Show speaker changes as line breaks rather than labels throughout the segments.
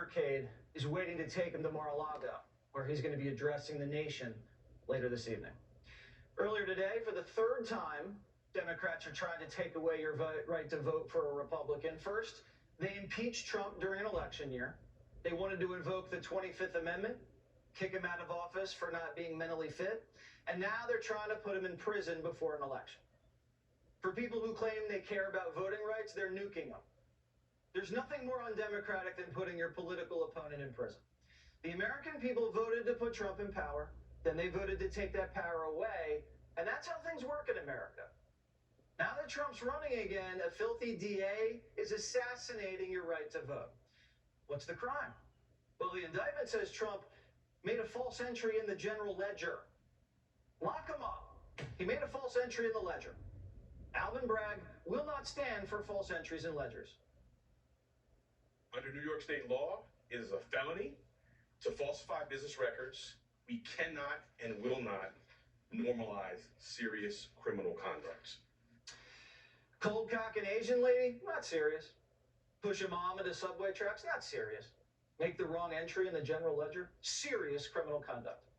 motorcade is waiting to take him to Mar-a-Lago, where he's going to be addressing the nation later this evening. Earlier today, for the third time, Democrats are trying to take away your right to vote for a Republican. First, they impeached Trump during an election year. They wanted to invoke the 25th Amendment, kick him out of office for not being mentally fit, and now they're trying to put him in prison before an election. For people who claim they care about voting rights, they're nuking them. There's nothing more undemocratic than putting your political opponent in prison. The American people voted to put Trump in power, then they voted to take that power away, and that's how things work in America. Now that Trump's running again, a filthy DA is assassinating your right to vote. What's the crime? Well, the indictment says Trump made a false entry in the general ledger. Lock him up. He made a false entry in the ledger. Alvin Bragg will not stand for false entries in ledgers.
Under New York state law, it is a felony to falsify business records. We cannot and will not normalize serious criminal conduct.
Cold cock an Asian lady? Not serious. Push a mom into subway tracks? Not serious. Make the wrong entry in the general ledger? Serious criminal conduct.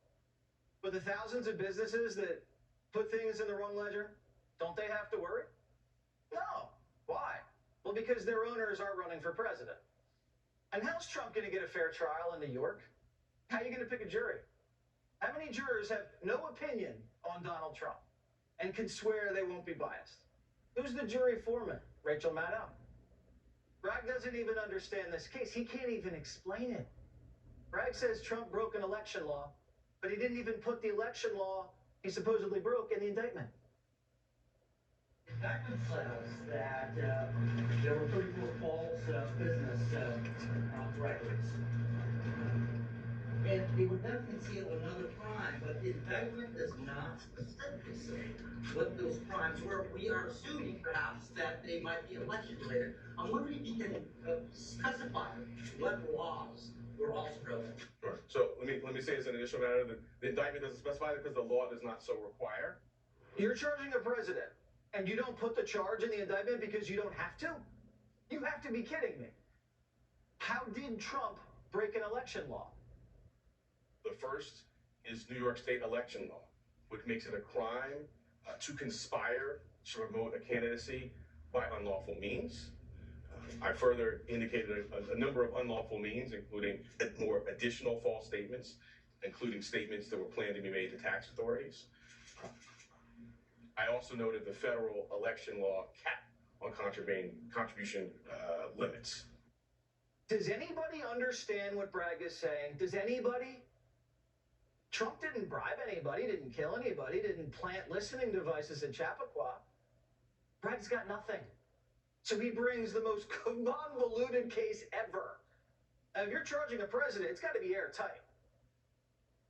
But the thousands of businesses that put things in the wrong ledger, don't they have to worry? No. Why? Well, because their owners aren't running for president. And how's Trump going to get a fair trial in New York? How are you going to pick a jury? How many jurors have no opinion on Donald Trump and can swear they won't be biased? Who's the jury foreman? Rachel Maddow. Bragg doesn't even understand this case. He can't even explain it. Bragg says Trump broke an election law, but he didn't even put the election law he supposedly broke in the indictment.
The indictment says that there were 34 false business records. And they would then conceal another crime, but the indictment does not specifically say what those crimes were. We are assuming, perhaps, that they might be election-related. I'm wondering if you can specify what laws were also broken.
Sure. So let me say as an additional matter, the indictment doesn't specify it because the law does not so require.
You're charging a president, and you don't put the charge in the indictment because you don't have to? You have to be kidding me. How did Trump break an election law?
The first is New York state election law, which makes it a crime to conspire to promote a candidacy by unlawful means. I further indicated a number of unlawful means, including more additional false statements, including statements that were planned to be made to tax authorities. I also noted the federal election law cap on contribution limits.
Does anybody understand what Bragg is saying? Does anybody? Trump didn't bribe anybody, didn't kill anybody, didn't plant listening devices in Chappaqua. Bragg's got nothing. So he brings the most convoluted case ever. Now, if you're charging a president, it's got to be airtight.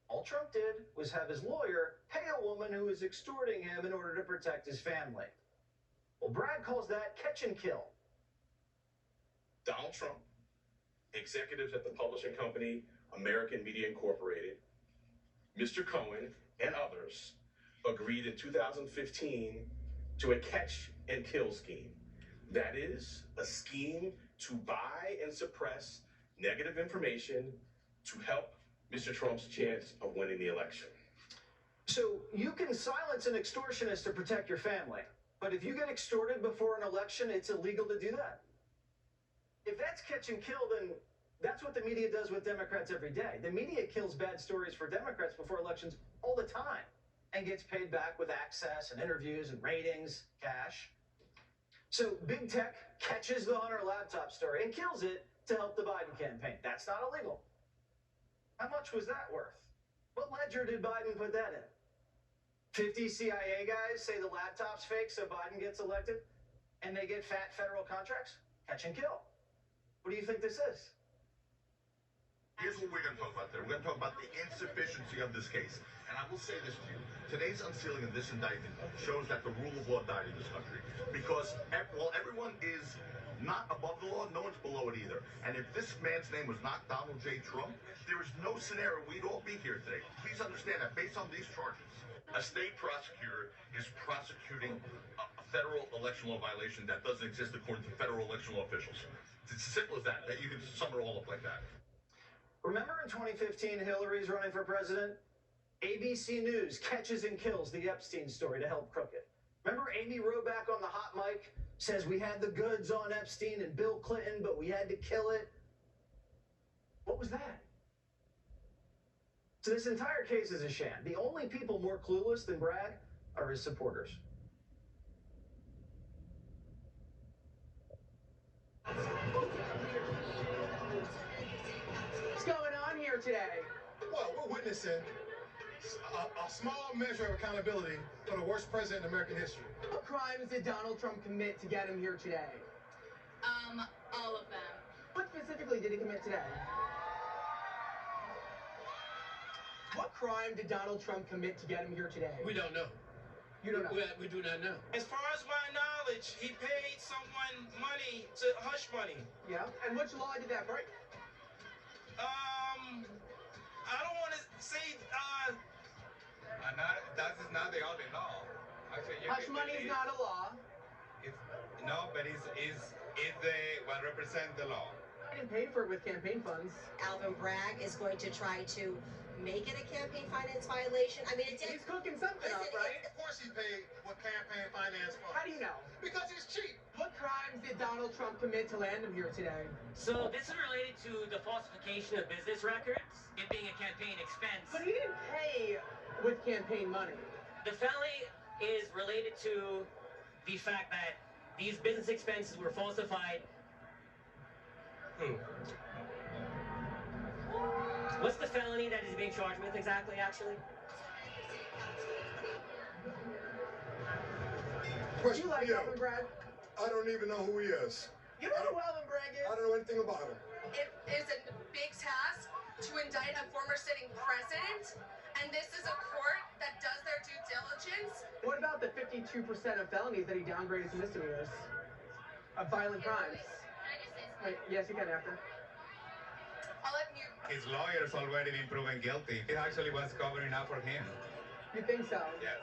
All Trump did was have his lawyer pay a woman who was extorting him in order to protect his family. Well, Bragg calls that catch and kill.
Donald Trump, executives at the publishing company American Media Incorporated, Mr. Cohen, and others agreed in 2015 to a catch and kill scheme. That is, a scheme to buy and suppress negative information to help Mr. Trump's chance of winning the election.
So you can silence an extortionist to protect your family, but if you get extorted before an election, it's illegal to do that. If that's catch and kill, then that's what the media does with Democrats every day. The media kills bad stories for Democrats before elections all the time and gets paid back with access and interviews and ratings, cash. So big tech catches the Hunter laptop story and kills it to help the Biden campaign. That's not illegal. How much was that worth? What ledger did Biden put that in? 50 CIA guys say the laptop's fake so Biden gets elected and they get fat federal contracts? Catch and kill. What do you think this is?
Here's what we're going to talk about today. We're going to talk about the insufficiency of this case. And I will say this to you. Today's unsealing of this indictment shows that the rule of law died in this country. Because while everyone is not above the law, no one's below it either. And if this man's name was not Donald J. Trump, there is no scenario we'd all be here today. Please understand that based on these charges, a state prosecutor is prosecuting a federal election law violation that doesn't exist according to federal election law officials. It's as simple as that you can sum it all up like that.
Remember in 2015, Hillary's running for president? ABC News catches and kills the Epstein story to help crook it. Remember Amy Roback on the hot mic says we had the goods on Epstein and Bill Clinton, but we had to kill it? What was that? So this entire case is a sham. The only people more clueless than Bragg are his supporters.
What's going on here today?
Well, we're witnessing a small measure of accountability for the worst president in American history.
What crimes did Donald Trump commit to get him here today?
All of them.
What specifically did he commit today? What crime did Donald Trump commit to get him here today?
We don't know.
You don't know?
We do not know.
As far as my knowledge, he paid someone money to hush money.
Yeah? And which law did that break?
I don't want to say,
That is not the only law. Actually,
Hush money is not a law.
But it's the what represents the law.
I didn't pay for it with campaign funds.
Alvin Bragg is going to try to make it a campaign finance violation. I mean, it's
He's cooking something up, right?
Of course he paid with campaign finance funds.
How do you know?
Because he's cheap.
What crimes did Donald Trump commit to land him here today?
So this is related to the falsification of business records, it being a campaign expense.
But he didn't pay with campaign money.
The felony is related to the fact that these business expenses were falsified. What's the felony that he's being charged with exactly, actually?
Do
Question
you
for
like
you.
Alvin Bragg?
I don't even know who he is.
You know who Alvin Bragg is?
I don't know anything about him.
It is a big task to indict a former sitting president, and this is a court that does their due diligence.
What about the 52% of felonies that he downgraded to misdemeanors? Of violent crimes? Wait, yes, you can after.
I'll let you.
His lawyers already been proven guilty. It actually was covering up for him.
You think so?
Yes.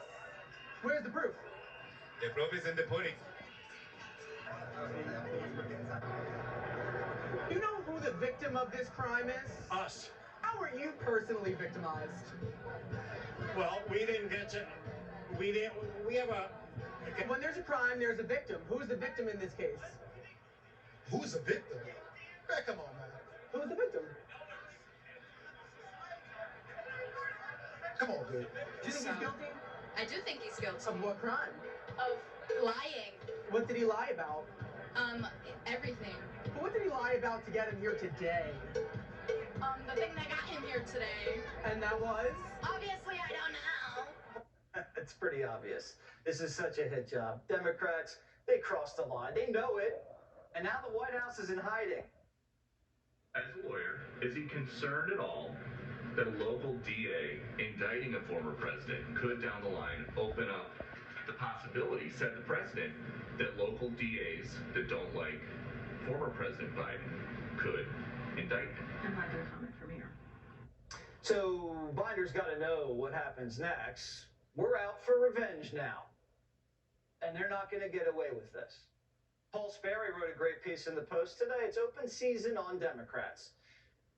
Where's the proof?
The proof is in the pudding.
You know who the victim of this crime is?
Us.
How were you personally victimized?
Well, we didn't get to. We have a.
When there's a crime, there's a victim. Who's the victim in this case?
Who's the victim? Man, come on, man.
Who's the victim?
Come on, dude.
Do you think he's guilty?
I do think he's guilty
Of what crime?
of lying.
What did he lie about?
Everything.
But what did he lie about to get him here today?
The thing that got him here today.
And that was?
Obviously, I don't know.
It's pretty obvious. This is such a hit job. Democrats, they crossed the line. They know it. And now the White House is in hiding.
As a lawyer, is he concerned at all that a local DA indicting a former president could, down the line, open up the possibility, set the precedent, that local DAs that don't like former President Biden could indict him?
I'm not going to comment from here.
So Binder's got to know what happens next. We're out for revenge now. And they're not going to get away with this. Paul Sperry wrote a great piece in the Post today. It's open season on Democrats.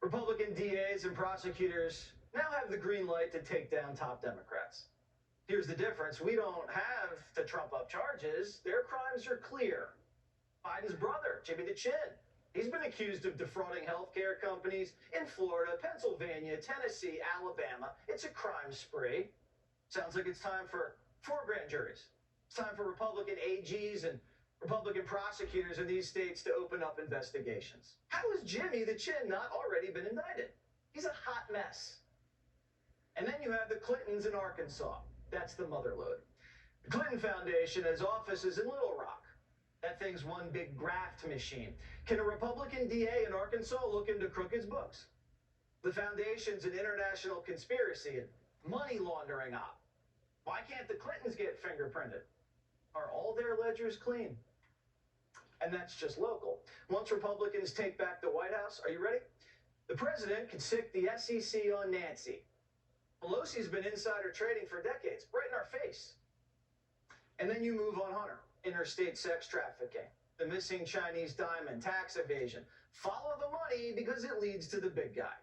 Republican DAs and prosecutors now have the green light to take down top Democrats. Here's the difference. We don't have to trump up charges. Their crimes are clear. Biden's brother, Jimmy the Chin, he's been accused of defrauding healthcare companies in Florida, Pennsylvania, Tennessee, Alabama. It's a crime spree. Sounds like it's time for 4 grand juries. It's time for Republican AGs and Republican prosecutors in these states to open up investigations. How has Jimmy the Chin not already been indicted? He's a hot mess. And then you have the Clintons in Arkansas. That's the motherlode. The Clinton Foundation has offices in Little Rock. That thing's one big graft machine. Can a Republican DA in Arkansas look into Crooked's books? The foundation's an international conspiracy and money laundering op. Why can't the Clintons get fingerprinted? Are all their ledgers clean? And that's just local. Once Republicans take back the White House, are you ready? The president could sick the SEC on Nancy. Pelosi's been insider trading for decades, right in our face. And then you move on Hunter, interstate sex trafficking, the missing Chinese diamond, tax evasion. Follow the money because it leads to the big guy.